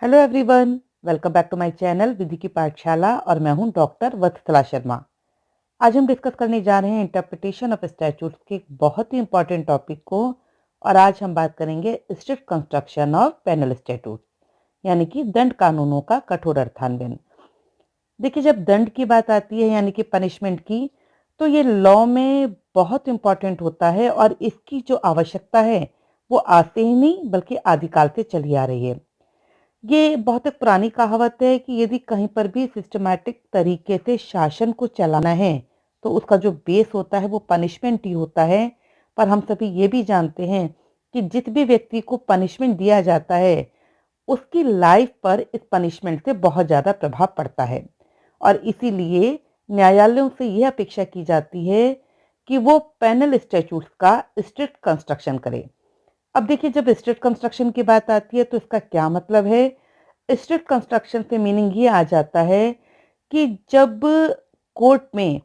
Hello everyone, welcome back to my channel Vidhi की पाठशाला और मैं हूं डॉक्टर वत्सला शर्मा। आज हम डिस्कस करने जा रहे हैं इंटरप्रिटेशन ऑफ स्टैट्यूट्स के एक बहुत ही इंपॉर्टेंट टॉपिक को। और आज हम बात करेंगे strict construction of penal statute, यानी कि दंड कानूनों का कठोर अर्थान्वयन। देखिए, जब दंड की बात आती है यानी कि पनिशमेंट की, तो ये लॉ में बहुत इंपॉर्टेंट होता है और इसकी जो आवश्यकता है वो आज से ही नहीं बल्कि आदिकाल से चली आ रही है। ये बहुत एक पुरानी कहावत है कि यदि कहीं पर भी सिस्टमैटिक तरीके से शासन को चलाना है तो उसका जो बेस होता है वो पनिशमेंट ही होता है। पर हम सभी ये भी जानते हैं कि जिस भी व्यक्ति को पनिशमेंट दिया जाता है उसकी लाइफ पर इस पनिशमेंट से बहुत ज़्यादा प्रभाव पड़ता है। और इसीलिए न्यायालयों से यह अपेक्षा की जाती है कि वो पेनल स्टैट्यूट्स का स्ट्रिक्ट कंस्ट्रक्शन करे। अब देखिए, जब स्ट्रिक्ट कंस्ट्रक्शन की बात आती है तो इसका क्या मतलब है। स्ट्रिक्ट कंस्ट्रक्शन से मीनिंग ये आ जाता है कि जब कोर्ट में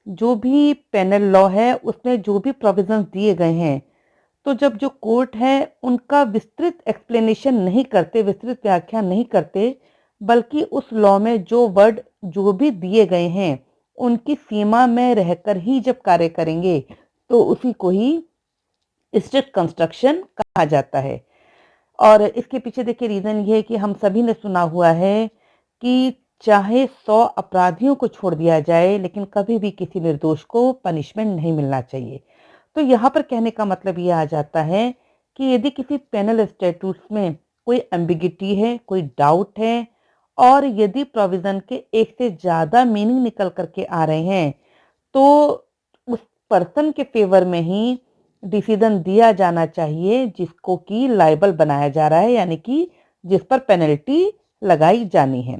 जो भी पेनल लॉ है उसमें जो भी प्रोविजंस दिए गए हैं, तो जब जो कोर्ट है उनका विस्तृत एक्सप्लेनेशन नहीं करते, विस्तृत व्याख्या नहीं करते, बल्कि उस लॉ में जो वर्ड जो भी दिए गए हैं उनकी सीमा में रहकर ही जब कार्य करेंगे तो उसी को ही स्ट्रिक्ट कंस्ट्रक्शन कहा जाता है। और इसके पीछे देखिए रीज़न ये है कि हम सभी ने सुना हुआ है कि चाहे 100 अपराधियों को छोड़ दिया जाए लेकिन कभी भी किसी निर्दोष को पनिशमेंट नहीं मिलना चाहिए। तो यहाँ पर कहने का मतलब ये आ जाता है कि यदि किसी पेनल स्टैट्यूट्स में कोई एम्बिगिटी है, कोई डाउट है और यदि प्रोविज़न के एक से ज़्यादा मीनिंग निकल कर के आ रहे हैं, तो उस पर्सन के फ़ेवर में ही डिसीज़न दिया जाना चाहिए जिसको कि लायबल बनाया जा रहा है, यानी कि जिस पर पेनल्टी लगाई जानी है।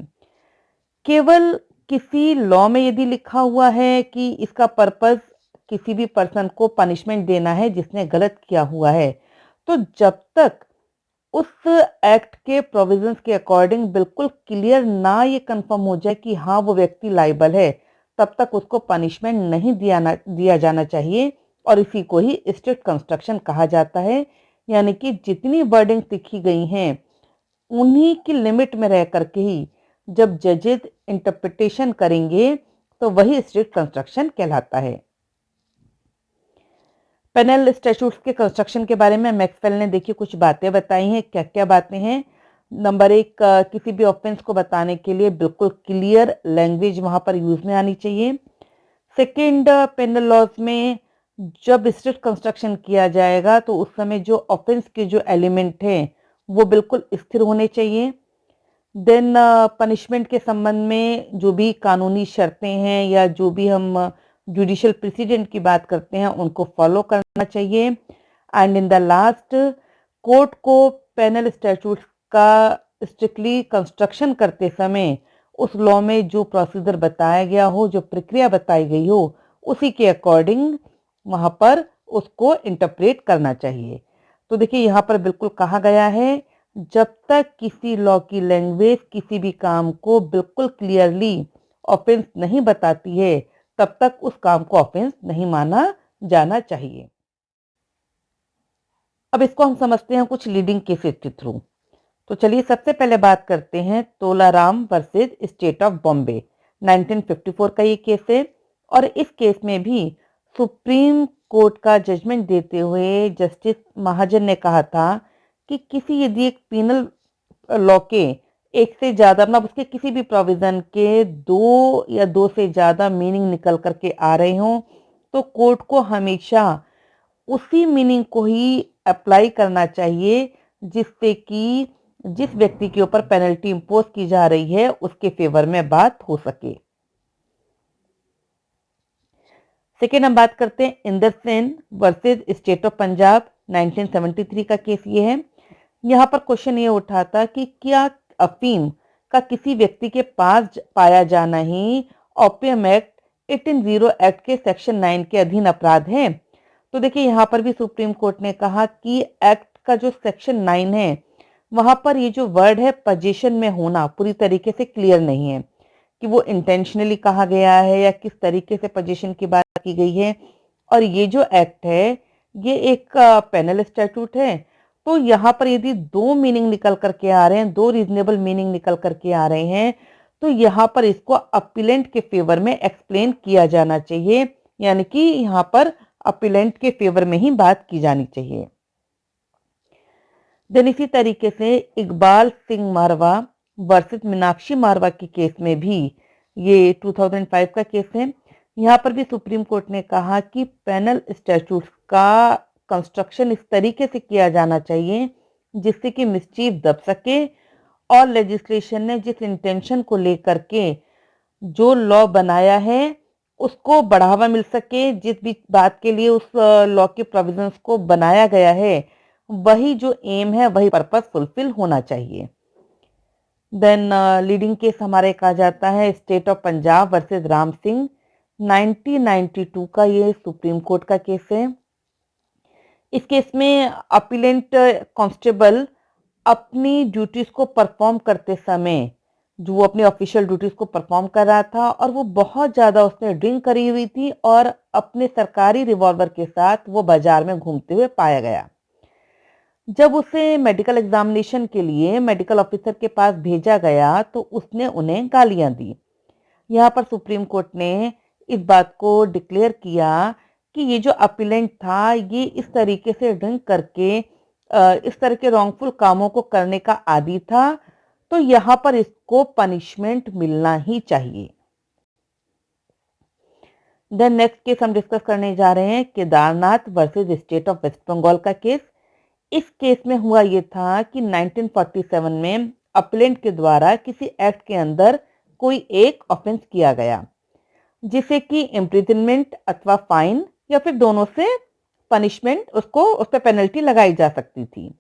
केवल किसी लॉ में यदि लिखा हुआ है कि इसका पर्पस किसी भी पर्सन को पनिशमेंट देना है जिसने गलत किया हुआ है, तो जब तक उस एक्ट के प्रोविजंस के अकॉर्डिंग बिल्कुल क्लियर ना ये कंफर्म हो जाए कि हाँ वो व्यक्ति लायबल है, तब तक उसको पनिशमेंट नहीं दिया जाना चाहिए। और इसी को ही स्ट्रिक्ट कंस्ट्रक्शन कहा जाता है, यानी कि जितनी वर्डिंग लिखी गई हैं उन्हीं की लिमिट में रह करके ही जब जजेस इंटरप्रिटेशन करेंगे तो वही स्ट्रिक्ट कंस्ट्रक्शन कहलाता है। पेनल स्टैट्यूट्स के कंस्ट्रक्शन के बारे में मैक्सवेल ने देखिए कुछ बातें बताई हैं। क्या क्या बातें हैं? नंबर एक, किसी भी ऑफेंस को बताने के लिए बिल्कुल क्लियर लैंग्वेज वहां पर यूज में आनी चाहिए। सेकेंड, पेनल लॉज में जब स्ट्रिक्ट कंस्ट्रक्शन किया जाएगा तो उस समय जो ऑफेंस के जो एलिमेंट हैं वो बिल्कुल स्थिर होने चाहिए। देन पनिशमेंट के संबंध में जो भी कानूनी शर्तें हैं या जो भी हम जुडिशियल प्रेसिडेंट की बात करते हैं उनको फॉलो करना चाहिए। And in the last, court को पेनल स्टैट्यूट्स का स्ट्रिक्टली कंस्ट्रक्शन करते समय उस लॉ में जो प्रोसीजर बताया गया हो, जो प्रक्रिया बताई गई हो, उसी के अकॉर्डिंग वहां पर उसको इंटरप्रेट करना चाहिए। तो देखिए यहाँ पर बिल्कुल कहा गया है, जब तक किसी लॉ की लैंग्वेज किसी भी काम को बिल्कुल क्लियरली ऑफेंस नहीं बताती है, तब तक उस काम को ऑफेंस नहीं माना जाना चाहिए। अब इसको हम समझते हैं कुछ लीडिंग केसेस के थ्रू। तो चलिए सबसे पहले बात करते हैं Tolaram versus state of Bombay, 1954 का ये केस है। और इस केस में भी सुप्रीम कोर्ट का जजमेंट देते हुए जस्टिस महाजन ने कहा था कि किसी यदि एक पीनल लॉ के एक से ज़्यादा मतलब उसके किसी भी प्रोविज़न के 2 या 2 से ज़्यादा मीनिंग निकल कर के आ रहे हों, तो कोर्ट को हमेशा उसी मीनिंग को ही अप्लाई करना चाहिए जिससे कि जिस व्यक्ति के ऊपर पेनल्टी इंपोज की जा रही है उसके फेवर में बात हो सके। सेकेंड हम बात करते हैं Inder Sen versus state of Punjab, 1973 का केस ये है। यहाँ पर क्वेश्चन ये उठा था कि क्या अफीम का किसी व्यक्ति के पास पाया जाना ही ओपियम एक्ट 1800 एक्ट के सेक्शन 9 के अधीन अपराध है। तो देखिए यहाँ पर भी सुप्रीम कोर्ट ने कहा कि एक्ट का जो सेक्शन 9 है वहां पर ये जो वर्ड है पोजीशन में होना पूरी तरीके से क्लियर नहीं है कि वो इंटेंशनली कहा गया है या किस तरीके से पोजीशन की बात की गई है। और ये जो एक्ट है ये एक पेनल स्टैट्यूट है, तो यहाँ पर यदि 2 मीनिंग निकल कर के आ रहे हैं, 2 रीज़नेबल मीनिंग निकल कर के आ रहे हैं, तो यहाँ पर इसको अपीलेंट के फ़ेवर में एक्सप्लेन किया जाना चाहिए, यानी कि यहाँ पर अपीलेंट के फ़ेवर में ही बात की जानी चाहिए। देन इसी तरीके से इकबाल सिंह मारवा वर्सेस मीनाक्षी मारवा के केस में भी, ये 2005 का केस है, यहाँ पर भी सुप्रीम कोर्ट ने कहा कि पेनल स्टैट्यूट्स का कंस्ट्रक्शन इस तरीके से किया जाना चाहिए जिससे कि मिसचीफ दब सके और लेजिस्लेशन ने जिस इंटेंशन को लेकर के जो लॉ बनाया है उसको बढ़ावा मिल सके, जिस भी बात के लिए उस लॉ के प्रोविजंस को बनाया गया है वही जो एम है वही पर्पस फुलफिल होना चाहिए। देन लीडिंग केस हमारे कहा जाता है state of Punjab versus Ram Singh, 1992 का ये सुप्रीम कोर्ट का केस है। इस केस में अपीलेंट कांस्टेबल अपनी ड्यूटीज को परफॉर्म करते समय, जो वो अपनी ऑफिशियल ड्यूटीज को परफॉर्म कर रहा था और वो बहुत ज़्यादा उसने ड्रिंक करी हुई थी और अपने सरकारी रिवॉल्वर के साथ वो बाजार में घूमते हुए पाया गया। जब उसे मेडिकल एग्जामिनेशन के लिए मेडिकल ऑफिसर के पास भेजा गया तो उसने उन्हें गालियां दी। यहाँ पर सुप्रीम कोर्ट ने इस बात को डिक्लेयर किया कि ये जो अपीलेंट था ये इस तरीके से ड्रिंक करके इस तरह के रॉन्गफुल कामों को करने का आदी था, तो यहाँ पर इसको पनिशमेंट मिलना ही चाहिए। देन नेक्स्ट केस हम डिस्कस करने जा रहे हैं Kedarnath versus state of West Bengal का केस। इस केस में हुआ ये था कि 1947 में अपीलेंट के द्वारा किसी एक्ट के अंदर कोई एक ऑफेंस किया गया जिसे कि इम्प्रिजनमेंट अथवा फाइन या फिर दोनों से पनिशमेंट उसको उस पर पेनल्टी लगाई जा सकती थी।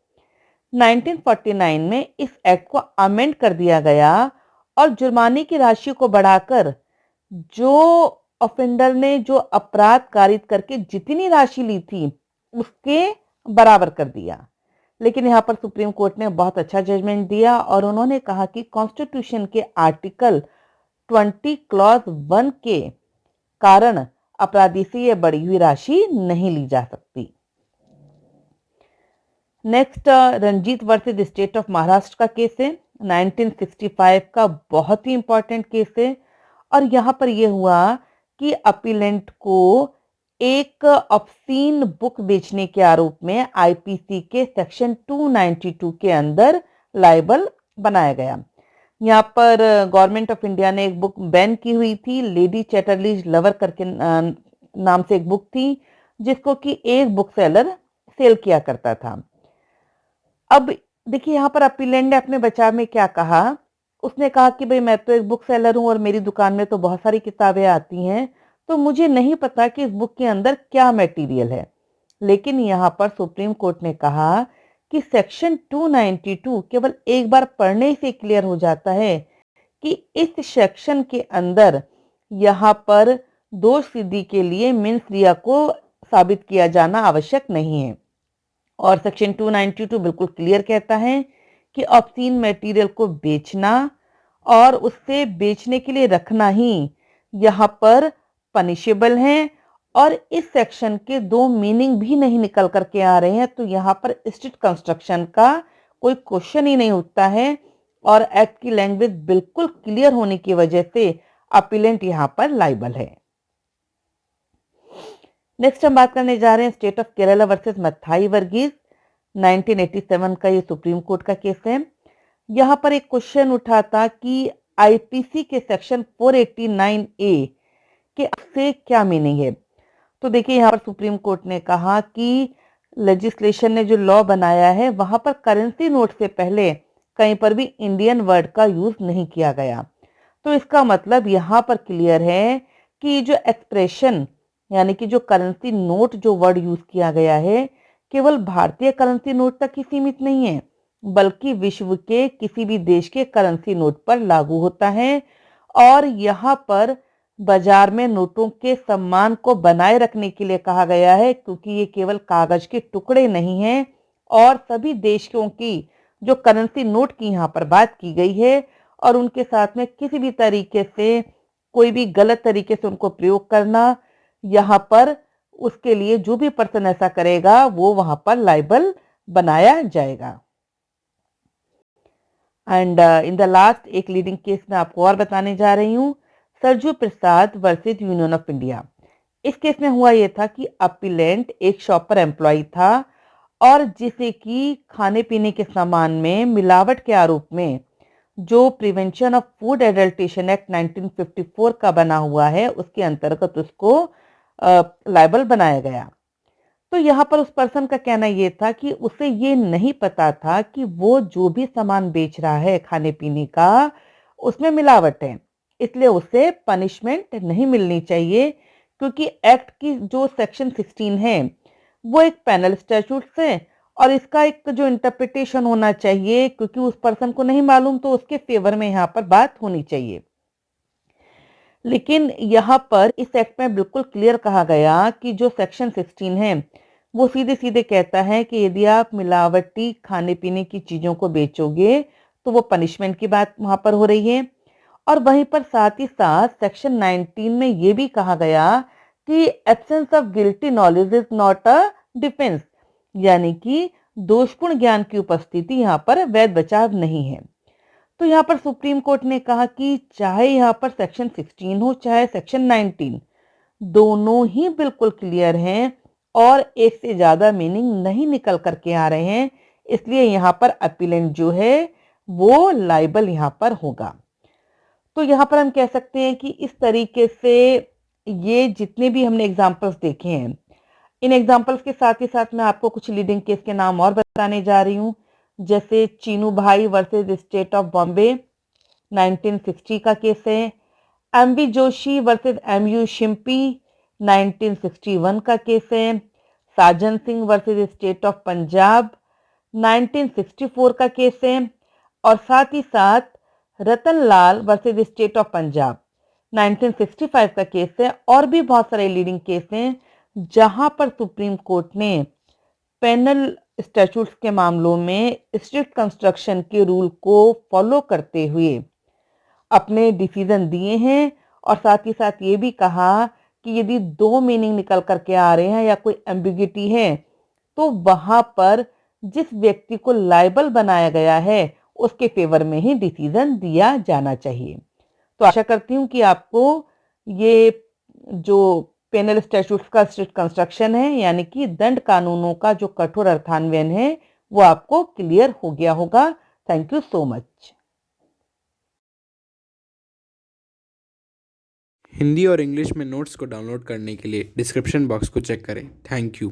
1949 में इस एक्ट को अमेंड कर दिया गया और जुर्माने की राशि को बढ़ाकर जो ऑफेंडर ने जो अपराध कारित करके जितनी राशि ली थी उसके बराबर कर दिया। लेकिन यहाँ पर सुप्रीम कोर्ट ने बहुत अच्छा जजमेंट दिया और उन्होंने कहा कि कॉन्स्टिट्यूशन के आर्टिकल 20 क्लॉज 1 के कारण अपराधी से यह बढ़ी हुई राशि नहीं ली जा सकती। Next Ranjit versus state of Maharashtra का केस है, 1965 का बहुत ही इंपॉर्टेंट केस है और यहाँ पर यह हुआ कि अपीलेंट को एक ऑब्सीन बुक बेचने के आरोप में आईपीसी के सेक्शन 292 के अंदर लायबल बनाया गया। यहाँ पर गवर्नमेंट ऑफ इंडिया ने एक बुक बैन की हुई थी, लेडी चैटरलीज लवर करके नाम से एक बुक थी जिसको कि एक बुक सेलर सेल किया करता था। अब देखिए यहाँ पर अपीलेंट ने अपने बचाव में क्या कहा, उसने कहा कि भाई मैं तो एक बुक सेलर हूँ और मेरी दुकान में तो बहुत सारी किताबें आती हैं, तो मुझे नहीं पता कि इस बुक के अंदर क्या मटेरियल है। लेकिन यहाँ पर सुप्रीम कोर्ट ने कहा कि सेक्शन 292 केवल एक बार पढ़ने से क्लियर हो जाता है कि इस सेक्शन के अंदर यहाँ पर दोष सिद्धि के लिए मेंस रिया को साबित किया जाना आवश्यक नहीं है। और सेक्शन 292 बिल्कुल क्लियर कहता है कि ऑब्सीन मटेरियल को बेचना और उससे बेचने के लिए रखना ही यहाँ पर पनिशेबल है और इस सेक्शन के 2 मीनिंग भी नहीं निकल करके आ रहे हैं, तो यहाँ पर स्ट्रिक्ट कंस्ट्रक्शन का कोई क्वेश्चन ही नहीं उठता है और एक्ट की लैंग्वेज बिल्कुल क्लियर होने की वजह से अपीलेंट यहाँ पर लायबल है। नेक्स्ट हम बात करने जा रहे हैं state of Kerala versus Mathai Varghese, 1987 का ये सुप्रीम कोर्ट का केस है। यहाँ पर एक क्वेश्चन उठा था कि आईपीसी के सेक्शन 489A के से क्या मीनिंग है। तो देखिए यहाँ पर सुप्रीम कोर्ट ने कहा कि लेजिस्लेशन ने जो लॉ बनाया है वहां पर करेंसी नोट से पहले कहीं पर भी इंडियन वर्ड का यूज नहीं किया गया। तो इसका मतलब यहाँ पर क्लियर है कि जो एक्सप्रेशन यानी कि जो करेंसी नोट जो वर्ड यूज किया गया है केवल भारतीय करेंसी नोट तक ही सीमित नहीं है, बल्कि विश्व के किसी भी देश के करेंसी नोट पर लागू होता है। और यहाँ पर बाजार में नोटों के सम्मान को बनाए रखने के लिए कहा गया है, क्योंकि ये केवल कागज के टुकड़े नहीं हैं और सभी देशों की जो करेंसी नोट की यहाँ पर बात की गई है और उनके साथ में किसी भी तरीके से कोई भी गलत तरीके से उनको प्रयोग करना, यहाँ पर उसके लिए जो भी पर्सन ऐसा करेगा वो वहां पर लायबल बनाया जाएगा। एंड इन द लास्ट एक लीडिंग केस में आपको और बताने जा रही हूँ, सरजू प्रसाद वर्सेज यूनियन ऑफ इंडिया। इस केस में हुआ ये था कि अपीलेंट एक शॉप पर एम्प्लॉय था और जिसे कि खाने पीने के सामान में मिलावट के आरोप में जो prevention of food adulteration act 1954 का बना हुआ है उसके अंतर्गत उसको लायबल बनाया गया। तो यहाँ पर उस पर्सन का कहना ये था कि उसे ये नहीं पता था कि वो जो भी सामान बेच रहा है खाने पीने का उसमें मिलावट है, इसलिए उसे पनिशमेंट नहीं मिलनी चाहिए क्योंकि एक्ट की जो सेक्शन 16 है वो एक पेनल स्टैट्यूट है और इसका एक जो इंटरप्रिटेशन होना चाहिए क्योंकि उस पर्सन को नहीं मालूम तो उसके फेवर में यहाँ पर बात होनी चाहिए। लेकिन यहाँ पर इस एक्ट में बिल्कुल क्लियर कहा गया कि जो सेक्शन 16 है वो सीधे सीधे कहता है कि यदि आप मिलावटी खाने पीने की चीजों को बेचोगे तो वो पनिशमेंट की बात वहां पर हो रही है। और वहीं पर साथ ही साथ सेक्शन 19 में ये भी कहा गया कि absence of guilty knowledge is not a defence, यानी कि दोषपूर्ण ज्ञान की उपस्थिति यहाँ पर वैध बचाव नहीं है। तो यहाँ पर सुप्रीम कोर्ट ने कहा कि चाहे यहाँ पर सेक्शन 16 हो चाहे सेक्शन 19, दोनों ही बिल्कुल क्लियर हैं और एक से ज्यादा मीनिंग नहीं निकल करके आ रहे हैं, इसलिए यहाँ पर अपीलेंट जो है वो लाइबल यहाँ पर होगा। तो यहाँ पर हम कह सकते हैं कि इस तरीके से ये जितने भी हमने एग्जाम्पल्स देखे हैं, इन एग्जाम्पल्स के साथ ही साथ मैं आपको कुछ लीडिंग केस के नाम और बताने जा रही हूँ। जैसे चीनू भाई वर्सेस स्टेट ऑफ बॉम्बे 1960 का केस है। MB Joshi versus MU Shimpi 1961 का केस है। Sajan Singh versus state of Punjab 1964 का केस है। और साथ ही साथ Ratan Lal versus state of Punjab 1965 का केस है। और भी बहुत सारे लीडिंग केस हैं जहां पर सुप्रीम कोर्ट ने पेनल स्टैट्यूट्स के मामलों में स्ट्रिक्ट कंस्ट्रक्शन के रूल को फॉलो करते हुए अपने डिसीजन दिए हैं। और साथ ही साथ ये भी कहा कि यदि दो मीनिंग निकल करके आ रहे हैं या कोई एम्बिग्युइटी है तो वहां पर जिस व्यक्ति को लायबल बनाया गया है उसके फेवर में ही डिसीजन दिया जाना चाहिए। तो आशा करती हूँ कि आपको ये जो पेनल स्टैट्यूट्स का स्ट्रिक्ट कंस्ट्रक्शन है यानी कि दंड कानूनों का जो कठोर अर्थान्वयन है वो आपको क्लियर हो गया होगा। Thank you so much. Hindi और इंग्लिश में नोट्स को डाउनलोड करने के लिए डिस्क्रिप्शन बॉक्स को चेक करें। Thank you.